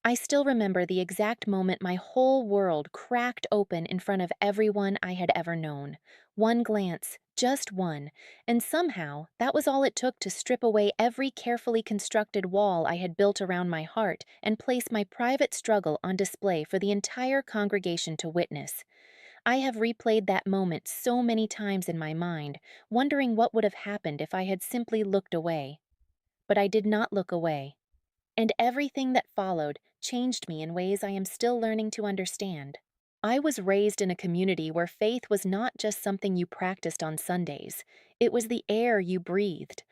I still remember the exact moment my whole world cracked open in front of everyone I had ever known. One glance, just one, and somehow that was all it took to strip away every carefully constructed wall I had built around my heart and place my private struggle on display for the entire congregation to witness. I have replayed that moment so many times in my mind, wondering what would have happened if I had simply looked away. But I did not look away. And everything that followed changed me in ways I am still learning to understand. I was raised in a community where faith was not just something you practiced on Sundays, it was the air you breathed.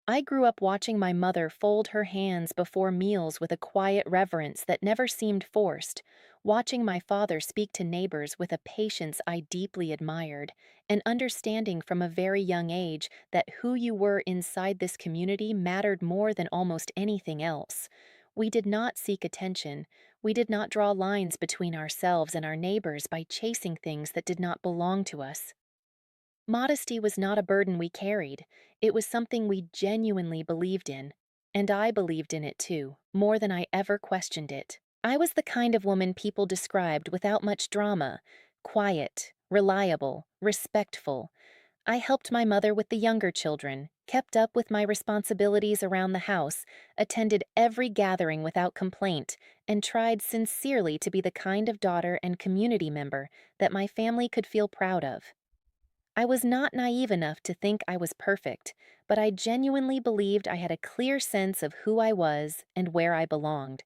I grew up watching my mother fold her hands before meals with a quiet reverence that never seemed forced, watching my father speak to neighbors with a patience I deeply admired, and understanding from a very young age that who you were inside this community mattered more than almost anything else. We did not seek attention. We did not draw lines between ourselves and our neighbors by chasing things that did not belong to us. Modesty was not a burden we carried, it was something we genuinely believed in. And I believed in it too, more than I ever questioned it. I was the kind of woman people described without much drama: quiet, reliable, respectful. I helped my mother with the younger children, kept up with my responsibilities around the house, attended every gathering without complaint, and tried sincerely to be the kind of daughter and community member that my family could feel proud of. I was not naive enough to think I was perfect, but I genuinely believed I had a clear sense of who I was and where I belonged.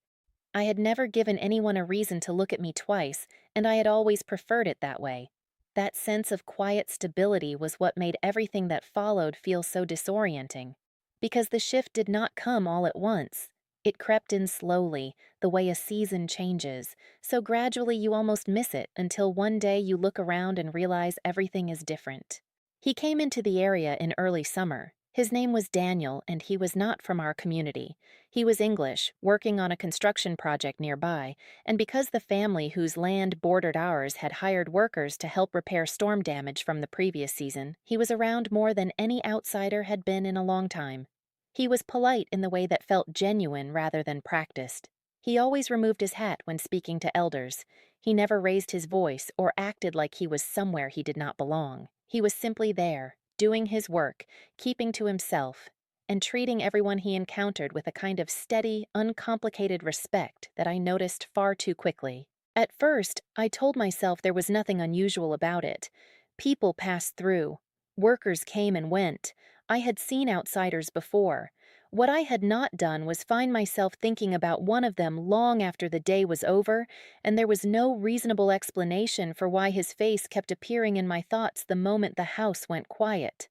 I had never given anyone a reason to look at me twice, and I had always preferred it that way. That sense of quiet stability was what made everything that followed feel so disorienting. Because the shift did not come all at once. It crept in slowly, the way a season changes, so gradually you almost miss it until one day you look around and realize everything is different. He came into the area in early summer. His name was Daniel, and he was not from our community. He was English, working on a construction project nearby, and because the family whose land bordered ours had hired workers to help repair storm damage from the previous season, he was around more than any outsider had been in a long time. He was polite in the way that felt genuine rather than practiced. He always removed his hat when speaking to elders. He never raised his voice or acted like he was somewhere he did not belong. He was simply there, doing his work, keeping to himself, and treating everyone he encountered with a kind of steady, uncomplicated respect that I noticed far too quickly. At first, I told myself there was nothing unusual about it. People passed through. Workers came and went. I had seen outsiders before. What I had not done was find myself thinking about one of them long after the day was over, and there was no reasonable explanation for why his face kept appearing in my thoughts the moment the house went quiet.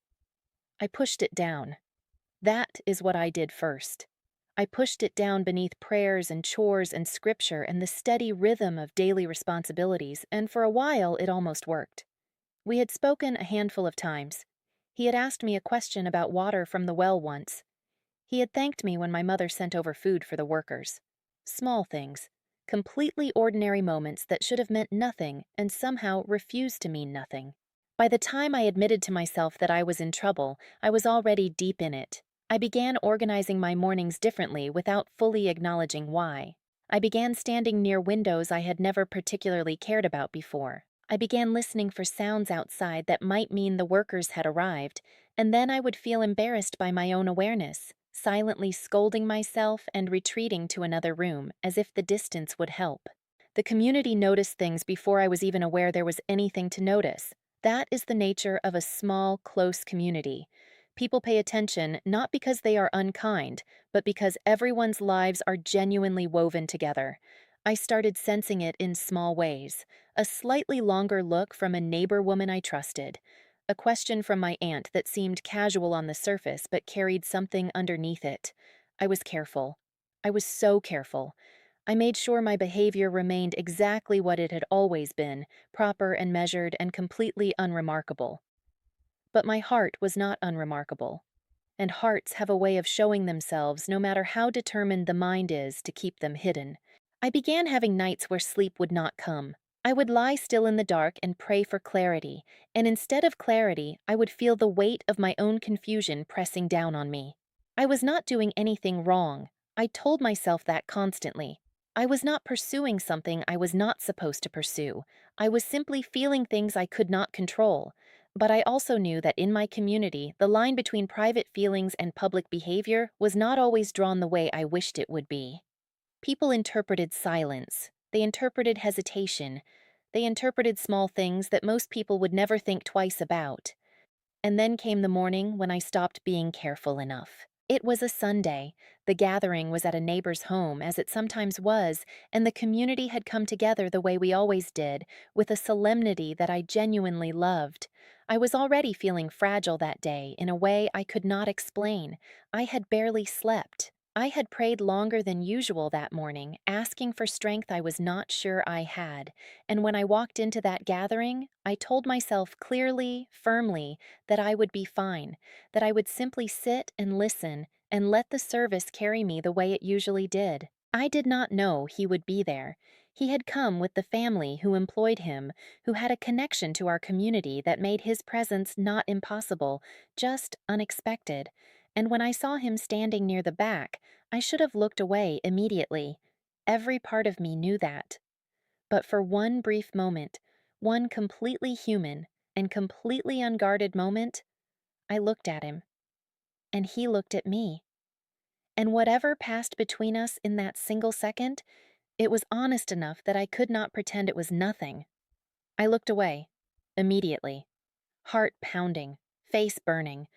I pushed it down. That is what I did first. I pushed it down beneath prayers and chores and scripture and the steady rhythm of daily responsibilities, and for a while it almost worked. We had spoken a handful of times. He had asked me a question about water from the well once. He had thanked me when my mother sent over food for the workers. Small things, completely ordinary moments that should have meant nothing and somehow refused to mean nothing. By the time I admitted to myself that I was in trouble, I was already deep in it. I began organizing my mornings differently without fully acknowledging why. I began standing near windows I had never particularly cared about before. I began listening for sounds outside that might mean the workers had arrived, and then I would feel embarrassed by my own awareness, silently scolding myself and retreating to another room, as if the distance would help. The community noticed things before I was even aware there was anything to notice. That is the nature of a small, close community. People pay attention not because they are unkind, but because everyone's lives are genuinely woven together. I started sensing it in small ways. A slightly longer look from a neighbor woman I trusted. A question from my aunt that seemed casual on the surface but carried something underneath it. I was careful. I was so careful. I made sure my behavior remained exactly what it had always been, proper and measured and completely unremarkable. But my heart was not unremarkable, and hearts have a way of showing themselves no matter how determined the mind is to keep them hidden. I began having nights where sleep would not come. I would lie still in the dark and pray for clarity, and instead of clarity, I would feel the weight of my own confusion pressing down on me. I was not doing anything wrong. I told myself that constantly. I was not pursuing something I was not supposed to pursue. I was simply feeling things I could not control. But I also knew that in my community, the line between private feelings and public behavior was not always drawn the way I wished it would be. People interpreted silence, they interpreted hesitation, they interpreted small things that most people would never think twice about. And then came the morning when I stopped being careful enough. It was a Sunday. The gathering was at a neighbor's home, as it sometimes was, and the community had come together the way we always did, with a solemnity that I genuinely loved. I was already feeling fragile that day in a way I could not explain. I had barely slept. I had prayed longer than usual that morning, asking for strength I was not sure I had. And when I walked into that gathering, I told myself clearly, firmly, that I would be fine, that I would simply sit and listen and let the service carry me the way it usually did. I did not know he would be there. He had come with the family who employed him, who had a connection to our community that made his presence not impossible, just unexpected. And when I saw him standing near the back, I should have looked away immediately. Every part of me knew that. But for one brief moment, one completely human and completely unguarded moment, I looked at him, and he looked at me. And whatever passed between us in that single second, it was honest enough that I could not pretend it was nothing. I looked away, immediately, heart pounding, face burning,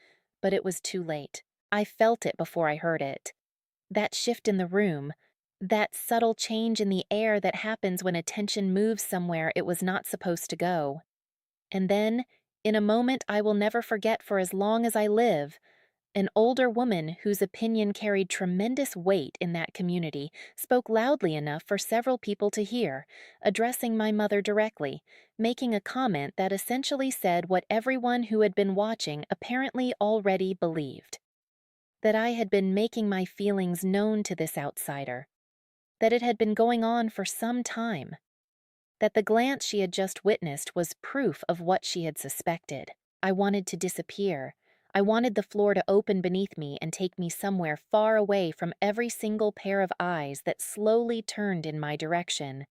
but it was too late. I felt it before I heard it. That shift in the room, that subtle change in the air that happens when attention moves somewhere it was not supposed to go. And then, in a moment I will never forget for as long as I live, an older woman whose opinion carried tremendous weight in that community spoke loudly enough for several people to hear, addressing my mother directly, making a comment that essentially said what everyone who had been watching apparently already believed: that I had been making my feelings known to this outsider, that it had been going on for some time, that the glance she had just witnessed was proof of what she had suspected. I wanted to disappear. I wanted the floor to open beneath me and take me somewhere far away from every single pair of eyes that slowly turned in my direction.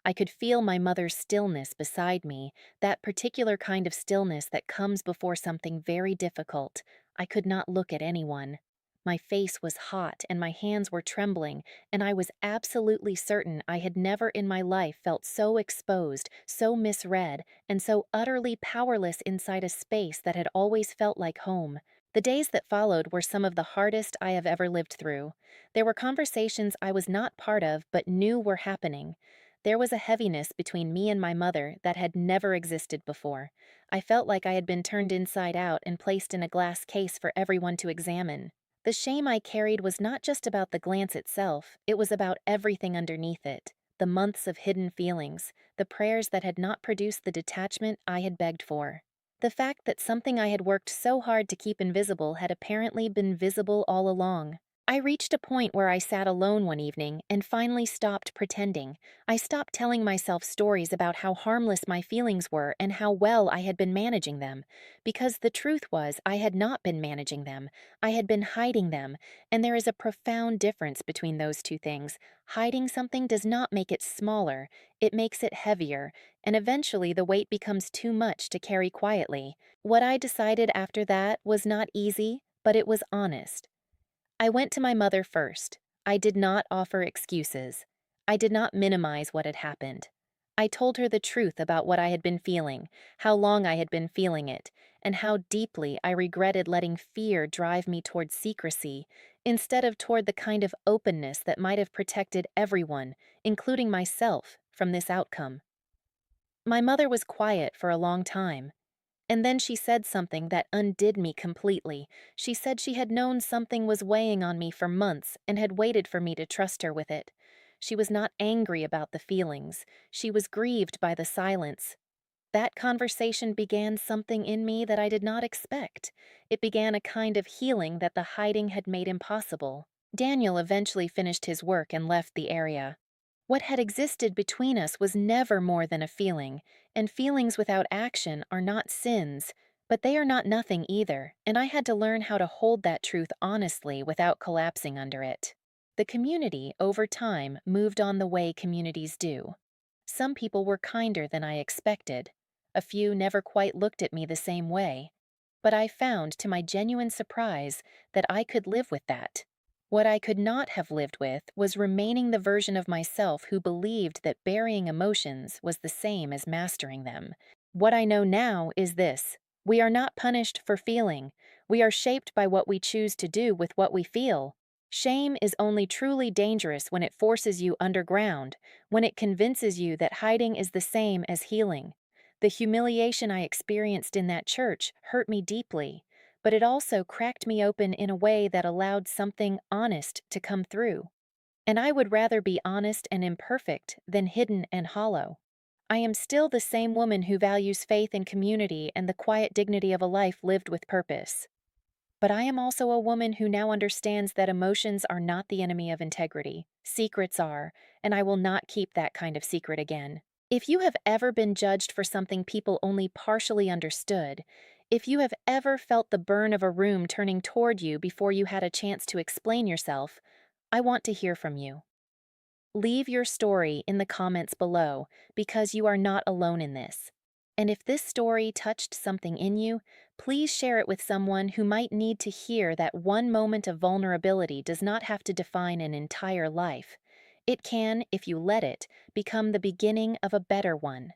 I could feel my mother's stillness beside me, that particular kind of stillness that comes before something very difficult. I could not look at anyone. My face was hot and my hands were trembling, and I was absolutely certain I had never in my life felt so exposed, so misread, and so utterly powerless inside a space that had always felt like home. The days that followed were some of the hardest I have ever lived through. There were conversations I was not part of but knew were happening. There was a heaviness between me and my mother that had never existed before. I felt like I had been turned inside out and placed in a glass case for everyone to examine. The shame I carried was not just about the glance itself, it was about everything underneath it. The months of hidden feelings, the prayers that had not produced the detachment I had begged for. The fact that something I had worked so hard to keep invisible had apparently been visible all along. I reached a point where I sat alone one evening and finally stopped pretending. I stopped telling myself stories about how harmless my feelings were and how well I had been managing them. Because the truth was, I had not been managing them. I had been hiding them, and there is a profound difference between those two things. Hiding something does not make it smaller, it makes it heavier, and eventually the weight becomes too much to carry quietly. What I decided after that was not easy, but it was honest. I went to my mother first. I did not offer excuses. I did not minimize what had happened. I told her the truth about what I had been feeling, how long I had been feeling it, and how deeply I regretted letting fear drive me toward secrecy instead of toward the kind of openness that might have protected everyone, including myself, from this outcome. My mother was quiet for a long time. And then she said something that undid me completely. She said she had known something was weighing on me for months and had waited for me to trust her with it. She was not angry about the feelings. She was grieved by the silence. That conversation began something in me that I did not expect. It began a kind of healing that the hiding had made impossible. Daniel eventually finished his work and left the area. What had existed between us was never more than a feeling, and feelings without action are not sins, but they are not nothing either, and I had to learn how to hold that truth honestly without collapsing under it. The community, over time, moved on the way communities do. Some people were kinder than I expected. A few never quite looked at me the same way. But I found, to my genuine surprise, that I could live with that. What I could not have lived with was remaining the version of myself who believed that burying emotions was the same as mastering them. What I know now is this: we are not punished for feeling, we are shaped by what we choose to do with what we feel. Shame is only truly dangerous when it forces you underground, when it convinces you that hiding is the same as healing. The humiliation I experienced in that church hurt me deeply, but it also cracked me open in a way that allowed something honest to come through. And I would rather be honest and imperfect than hidden and hollow. I am still the same woman who values faith and community and the quiet dignity of a life lived with purpose. But I am also a woman who now understands that emotions are not the enemy of integrity. Secrets are, and I will not keep that kind of secret again. If you have ever been judged for something people only partially understood, if you have ever felt the burn of a room turning toward you before you had a chance to explain yourself, I want to hear from you. Leave your story in the comments below because you are not alone in this. And if this story touched something in you, please share it with someone who might need to hear that one moment of vulnerability does not have to define an entire life. It can, if you let it, become the beginning of a better one.